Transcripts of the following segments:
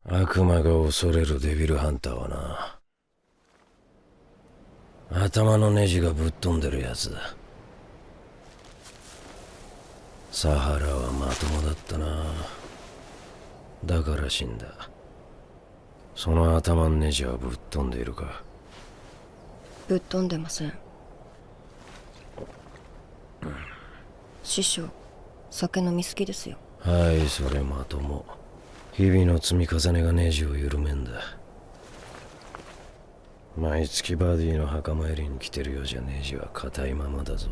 悪魔が恐れるデビルハンターはな、頭のネジがぶっ飛んでるやつだ。サハラはまともだったな。だから死んだ。その頭のネジはぶっ飛んでいるか？ぶっ飛んでません。師匠、酒飲み好きですよ。はい、それまとも。日々の積み重ねがネジを緩めんだ。毎月バディの墓参りに来てるようじゃネジは硬いままだぞ。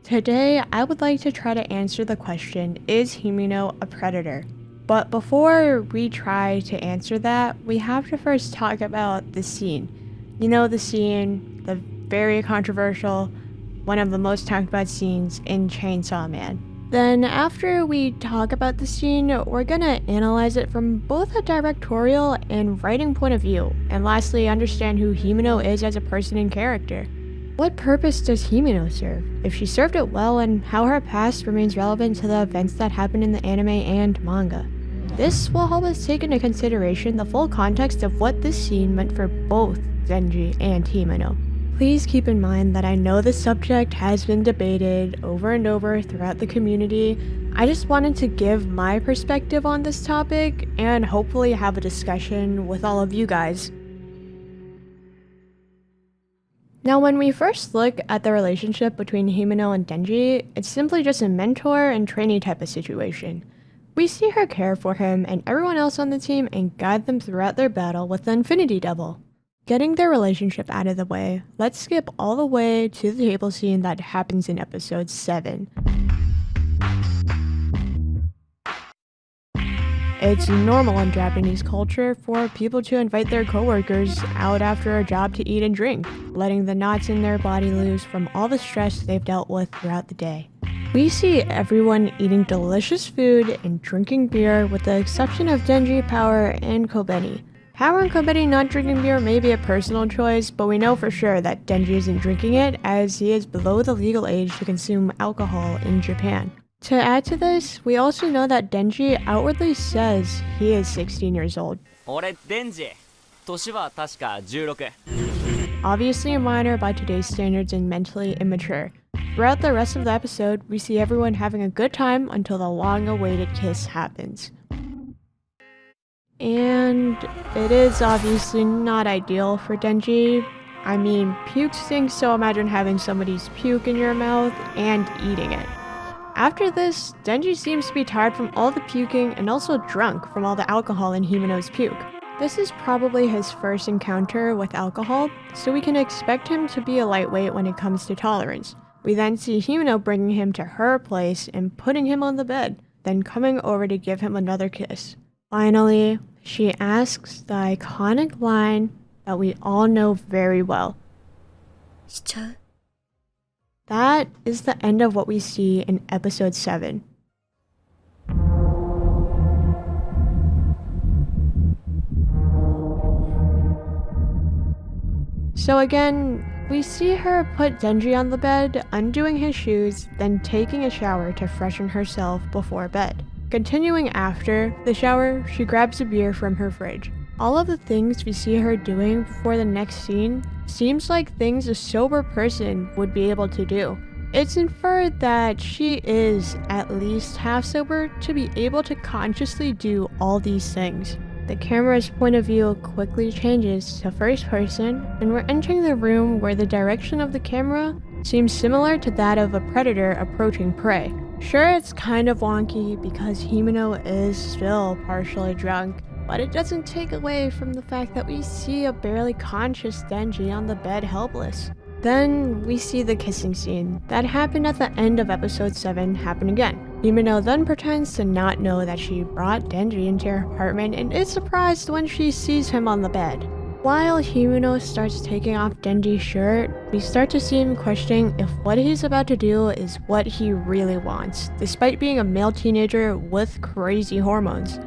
Today, I would like to try to answer the question, is Himeno a predator? But before we try to answer that, we have to first talk about the scene. You know the scene, the very controversial, one of the most talked about scenes in Chainsaw Man. Then after we talk about the scene, we're gonna analyze it from both a directorial and writing point of view, and lastly understand who Himeno is as a person and character. What purpose does Himeno serve, if she served it well, and how her past remains relevant to the events that happen in the anime and manga? This will help us take into consideration the full context of what this scene meant for both Denji and Himeno. Please keep in mind that I know this subject has been debated over and over throughout the community. I just wanted to give my perspective on this topic and hopefully have a discussion with all of you guys. Now, when we first look at the relationship between Himeno and Denji, it's simply just a mentor and trainee type of situation. We see her care for him and everyone else on the team and guide them throughout their battle with the Infinity Devil. Getting their relationship out of the way, let's skip all the way to the table scene that happens in episode 7. It's normal in Japanese culture for people to invite their coworkers out after a job to eat and drink, letting the knots in their body loose from all the stress they've dealt with throughout the day. We see everyone eating delicious food and drinking beer with the exception of Denji, Power, and Kobeni. Power and Kobeni not drinking beer may be a personal choice, but we know for sure that Denji isn't drinking it as he is below the legal age to consume alcohol in Japan. To add to this, we also know that Denji outwardly says he is 16 years old. 俺デンジ年は確か16 Obviously a minor by today's standards and mentally immature. Throughout the rest of the episode, we see everyone having a good time until the long-awaited kiss happens. And it is obviously not ideal for Denji. I mean, puke stinks, so imagine having somebody's puke in your mouth and eating it. After this, Denji seems to be tired from all the puking and also drunk from all the alcohol in Himeno's puke. This is probably his first encounter with alcohol, so we can expect him to be a lightweight when it comes to tolerance. We then see Himeno bringing him to her place and putting him on the bed, then coming over to give him another kiss. Finally, she asks the iconic line that we all know very well. しちゃう? That is the end of what we see in episode 7. So again, we see her put Denji on the bed, undoing his shoes, then taking a shower to freshen herself before bed. Continuing after the shower, she grabs a beer from her fridge. All of the things we see her doing before the next scene seems like things a sober person would be able to do. It's inferred that she is at least half sober to be able to consciously do all these things. The camera's point of view quickly changes to first person, and we're entering the room where the direction of the camera seems similar to that of a predator approaching prey. Sure, it's kind of wonky because Himeno is still partially drunk, but it doesn't take away from the fact that we see a barely conscious Denji on the bed helpless. Then we see the kissing scene that happened at the end of episode 7 happen again. Himeno then pretends to not know that she brought Denji into her apartment and is surprised when she sees him on the bed. While Himeno starts taking off Denji's shirt, we start to see him questioning if what he's about to do is what he really wants, despite being a male teenager with crazy hormones.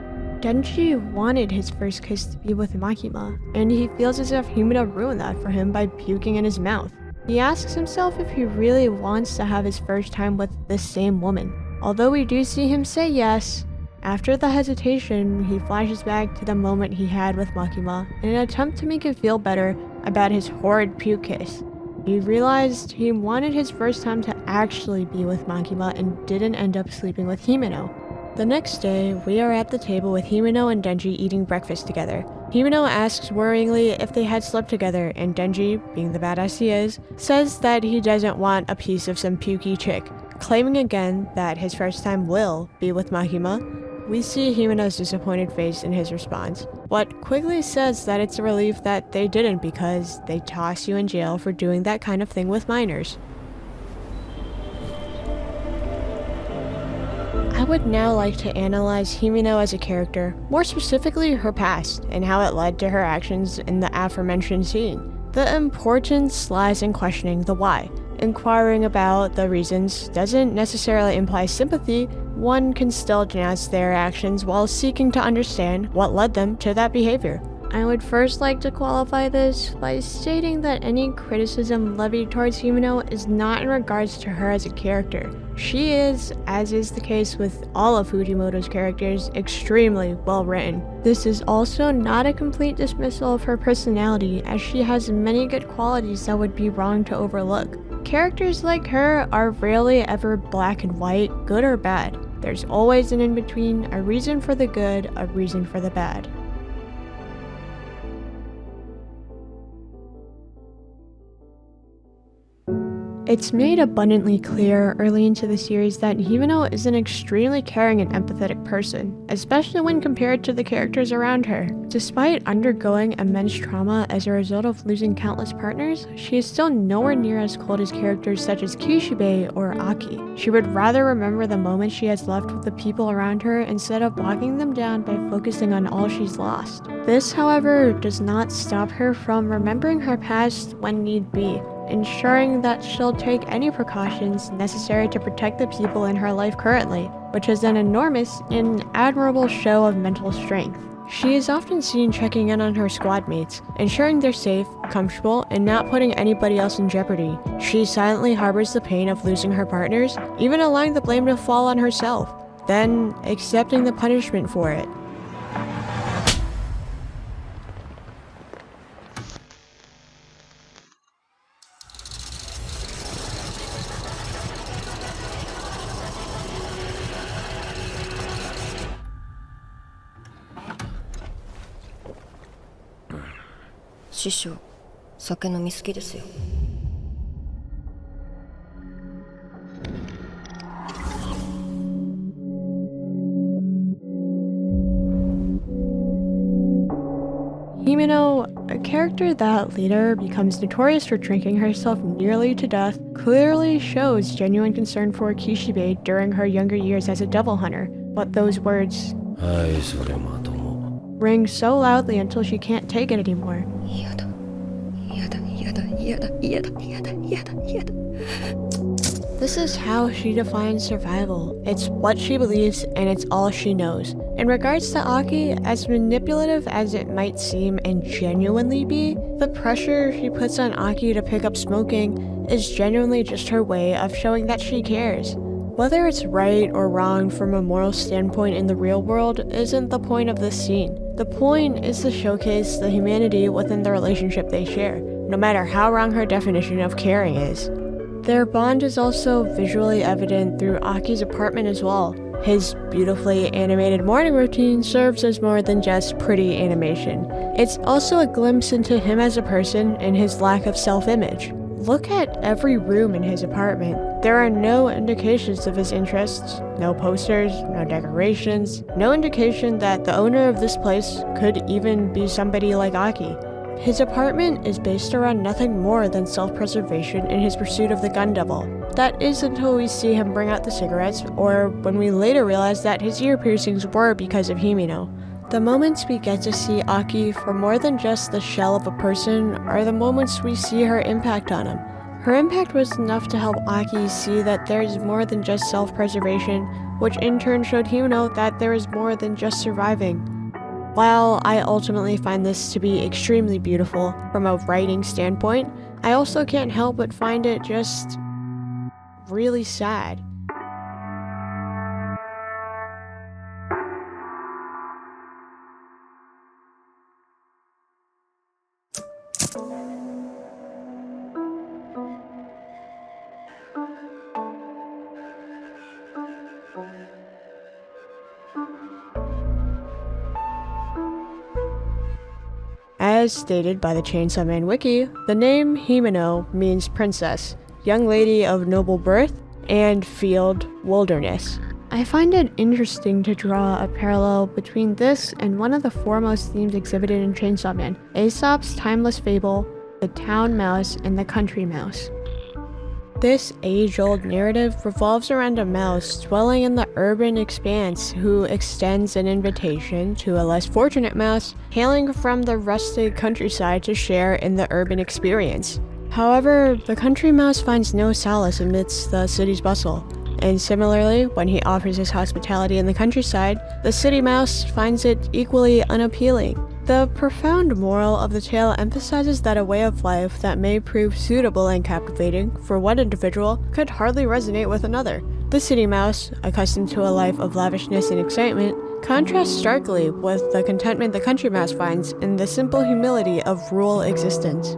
Kenshi wanted his first kiss to be with Makima, and he feels as if Himeno ruined that for him by puking in his mouth. He asks himself if he really wants to have his first time with this same woman. Although we do see him say yes, after the hesitation, he flashes back to the moment he had with Makima in an attempt to make him feel better about his horrid puke kiss. He realized he wanted his first time to actually be with Makima and didn't end up sleeping with Himeno. The next day, we are at the table with Himeno and Denji eating breakfast together. Himeno asks worryingly if they had slept together, and Denji, being the badass he is, says that he doesn't want a piece of some pukey chick, claiming again that his first time will be with Makima. We see Himeno's disappointed face in his response, but quickly says that it's a relief that they didn't because they toss you in jail for doing that kind of thing with minors. I would now like to analyze Himeno as a character, more specifically her past, and how it led to her actions in the aforementioned scene. The importance lies in questioning the why. Inquiring about the reasons doesn't necessarily imply sympathy. One can still denounce their actions while seeking to understand what led them to that behavior. I would first like to qualify this by stating that any criticism levied towards Himeno is not in regards to her as a character. She is, as is the case with all of Fujimoto's characters, extremely well written. This is also not a complete dismissal of her personality, as she has many good qualities that would be wrong to overlook. Characters like her are rarely ever black and white, good or bad. There's always an in-between, a reason for the good, a reason for the bad. It's made abundantly clear early into the series that Himeno is an extremely caring and empathetic person, especially when compared to the characters around her. Despite undergoing immense trauma as a result of losing countless partners, she is still nowhere near as cold as characters such as Kishibe or Aki. She would rather remember the moments she has left with the people around her instead of bogging them down by focusing on all she's lost. This, however, does not stop her from remembering her past when need be, ensuring that she'll take any precautions necessary to protect the people in her life currently, which is an enormous and admirable show of mental strength. She is often seen checking in on her squad mates, ensuring they're safe, comfortable, and not putting anybody else in jeopardy. She silently harbors the pain of losing her partners, even allowing the blame to fall on herself, then accepting the punishment for it.師匠、酒飲み好きですよ。Himeno, a character that later becomes notorious for drinking herself nearly to death, clearly shows genuine concern for Kishibe during her younger years as a devil hunter, but those words ring so loudly until she can't take it anymore. This is how she defines survival. It's what she believes and it's all she knows. In regards to Aki, as manipulative as it might seem and genuinely be, the pressure she puts on Aki to pick up smoking is genuinely just her way of showing that she cares. Whether it's right or wrong from a moral standpoint in the real world isn't the point of this scene. The point is to showcase the humanity within the relationship they share, no matter how wrong her definition of caring is. Their bond is also visually evident through Aki's apartment as well. His beautifully animated morning routine serves as more than just pretty animation. It's also a glimpse into him as a person and his lack of self-image. Look at every room in his apartment. There are no indications of his interests, no posters, no decorations, no indication that the owner of this place could even be somebody like Aki. His apartment is based around nothing more than self-preservation in his pursuit of the gun devil. That is until we see him bring out the cigarettes, or when we later realize that his ear piercings were because of Himeno. The moments we get to see Aki for more than just the shell of a person are the moments we see her impact on him. Her impact was enough to help Aki see that there is more than just self-preservation, which in turn showed Himeno that there is more than just surviving. While I ultimately find this to be extremely beautiful from a writing standpoint, I also can't help but find it just really sad. As stated by the Chainsaw Man Wiki, the name Himeno means princess, young lady of noble birth, and field wilderness. I find it interesting to draw a parallel between this and one of the foremost themes exhibited in Chainsaw Man, Aesop's timeless fable, the town mouse and the country mouse. This age-old narrative revolves around a mouse dwelling in the urban expanse who extends an invitation to a less fortunate mouse hailing from the rustic countryside to share in the urban experience. However, the country mouse finds no solace amidst the city's bustle, and similarly, when he offers his hospitality in the countryside, the city mouse finds it equally unappealing. The profound moral of the tale emphasizes that a way of life that may prove suitable and captivating for one individual could hardly resonate with another. The city mouse, accustomed to a life of lavishness and excitement, contrasts starkly with the contentment the country mouse finds in the simple humility of rural existence.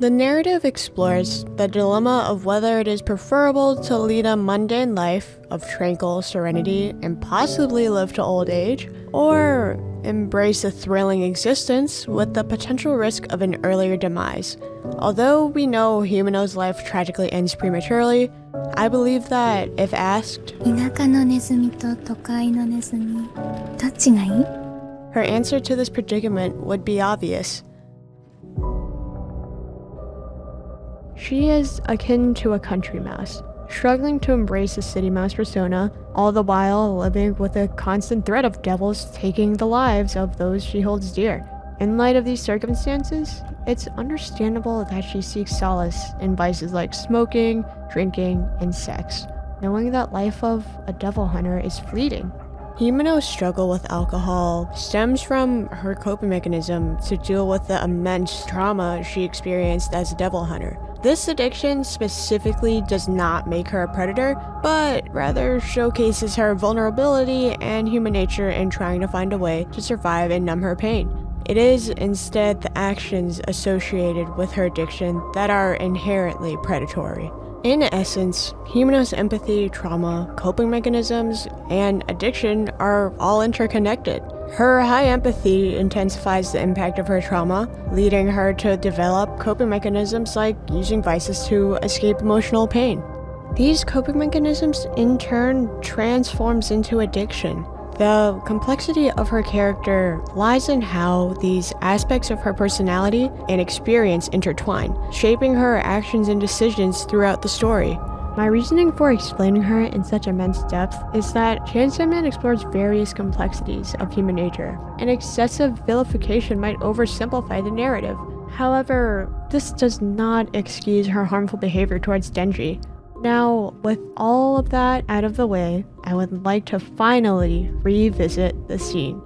The narrative explores the dilemma of whether it is preferable to lead a mundane life of tranquil serenity and possibly live to old age, or embrace a thrilling existence with the potential risk of an earlier demise. Although we know Himeno's life tragically ends prematurely, I believe that if asked, 田舎のネズミと都会のネズミ、どっちがいい? her answer to this predicament would be obvious. She is akin to a country mouse, struggling to embrace the city mouse persona, all the while living with a constant threat of devils taking the lives of those she holds dear. In light of these circumstances, it's understandable that she seeks solace in vices like smoking, drinking, and sex, knowing that life of a devil hunter is fleeting. Himeno's struggle with alcohol stems from her coping mechanism to deal with the immense trauma she experienced as a devil hunter. This addiction specifically does not make her a predator, but rather showcases her vulnerability and human nature in trying to find a way to survive and numb her pain. It is instead the actions associated with her addiction that are inherently predatory. In essence, Himeno's empathy, trauma, coping mechanisms, and addiction are all interconnected. Her high empathy intensifies the impact of her trauma, leading her to develop coping mechanisms like using vices to escape emotional pain. These coping mechanisms in turn transforms into addiction. The complexity of her character lies in how these aspects of her personality and experience intertwine, shaping her actions and decisions throughout the story. My reasoning for explaining her in such immense depth is that Chainsaw Man explores various complexities of human nature, and excessive vilification might oversimplify the narrative. However, this does not excuse her harmful behavior towards Denji. Now, with all of that out of the way, I would like to finally revisit the scene.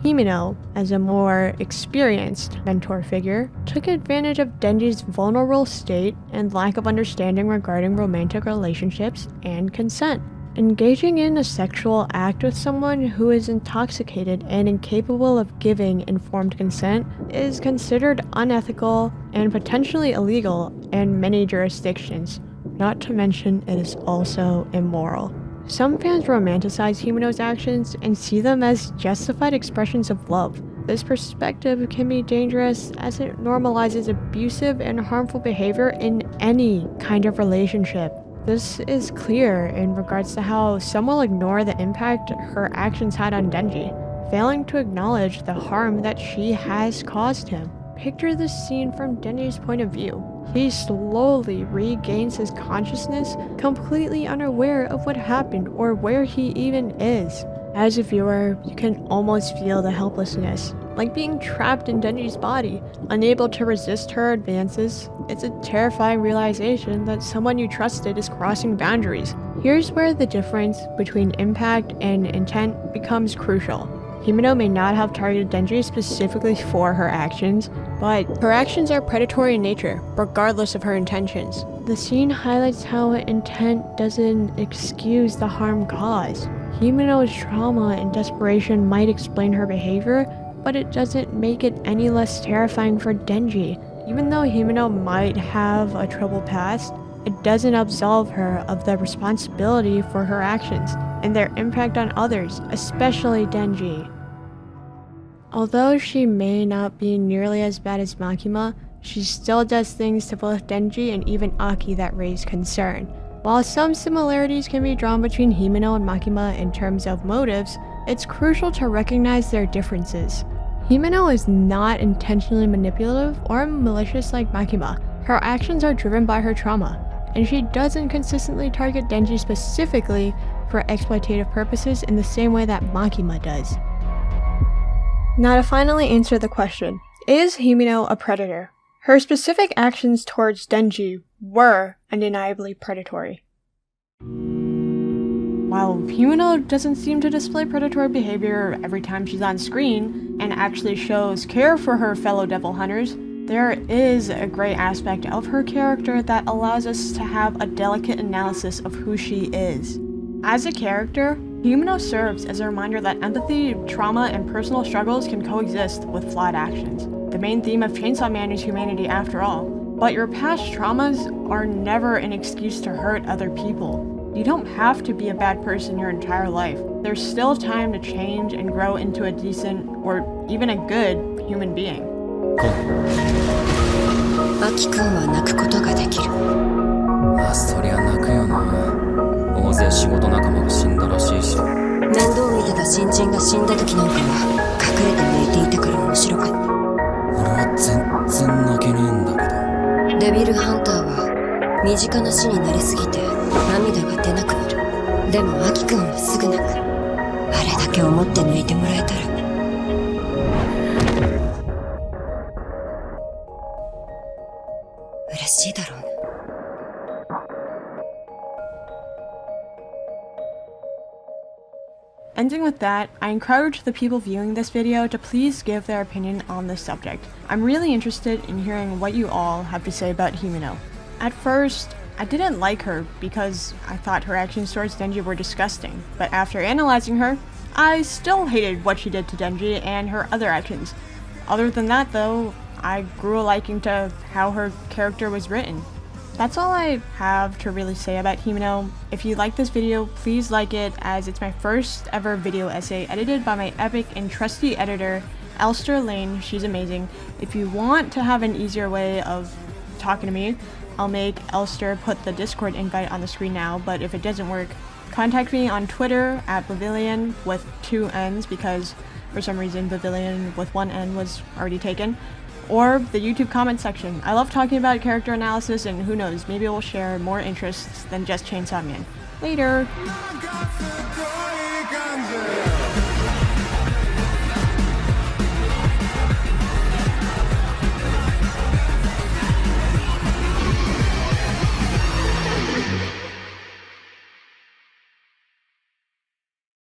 Himeno, as a more experienced mentor figure, took advantage of Denji's vulnerable state and lack of understanding regarding romantic relationships and consent. Engaging in a sexual act with someone who is intoxicated and incapable of giving informed consent is considered unethical and potentially illegal in many jurisdictions. Not to mention, it is also immoral. Some fans romanticize Himeno's actions and see them as justified expressions of love. This perspective can be dangerous as it normalizes abusive and harmful behavior in any kind of relationship. This is clear in regards to how some will ignore the impact her actions had on Denji, failing to acknowledge the harm that she has caused him. Picture this scene from Denji's point of view. He slowly regains his consciousness, completely unaware of what happened or where he even is. As a viewer, you can almost feel the helplessness like being trapped in Denji's body, unable to resist her advances. It's a terrifying realization that someone you trusted is crossing boundaries. Here's where the difference between impact and intent becomes crucial. Himeno may not have targeted Denji specifically for her actions, but her actions are predatory in nature, regardless of her intentions. The scene highlights how intent doesn't excuse the harm caused. Himeno's trauma and desperation might explain her behavior, but it doesn't make it any less terrifying for Denji. Even though Himeno might have a troubled past, it doesn't absolve her of the responsibility for her actions and their impact on others, especially Denji. Although she may not be nearly as bad as Makima, she still does things to both Denji and even Aki that raise concern. While some similarities can be drawn between Himeno and Makima in terms of motives, it's crucial to recognize their differences. Himeno is not intentionally manipulative or malicious like Makima. Her actions are driven by her trauma, and she doesn't consistently target Denji specifically for exploitative purposes in the same way that Makima does. Now to finally answer the question, is Himeno a predator? Her specific actions towards Denji were undeniably predatory. While Himeno doesn't seem to display predatory behavior every time she's on screen and actually shows care for her fellow devil hunters, there is a great aspect of her character that allows us to have a delicate analysis of who she is. As a character, Himeno serves as a reminder that empathy, trauma, and personal struggles can coexist with flawed actions. The main theme of Chainsaw Man is humanity after all, but your past traumas are never an excuse to hurt other people. You don't have to be a bad person your entire life. There's still time to change and grow into a decent, or even a good, human being. アキ君は泣くことができる。そりゃ泣くよな。大勢仕事仲間が死んだらしいし。面倒見てた新人が死んだ時なんかは隠れて泣いていたから面白かった。俺は全然泣けねえんだけど。デビルハンターは身近な死になりすぎて涙が出なくなる。でもアキ君はすぐ泣く。あれだけ思って泣いてもらえたら。嬉しいだろうね。Ending with that, I encourage the people viewing this video to please give their opinion on this subject. I'm really interested in hearing what you all have to say about Himeno. At first, I didn't like her because I thought her actions towards Denji were disgusting, but after analyzing her, I still hated what she did to Denji and her other actions. Other than that though, I grew a liking to how her character was written. That's all I have to really say about Himeno. If you like this video, please like it, as it's my first ever video essay edited by my epic and trusty editor, Elster Lane. She's amazing. If you want to have an easier way of talking to me, I'll make Elster put the Discord invite on the screen now, but if it doesn't work, contact me on Twitter at Pavilion with 2 N's because for some reason Pavilion with 1 N was already taken. Or the YouTube comment section. I love talking about character analysis, and who knows, maybe we'll share more interests than just Chainsaw Man. Later!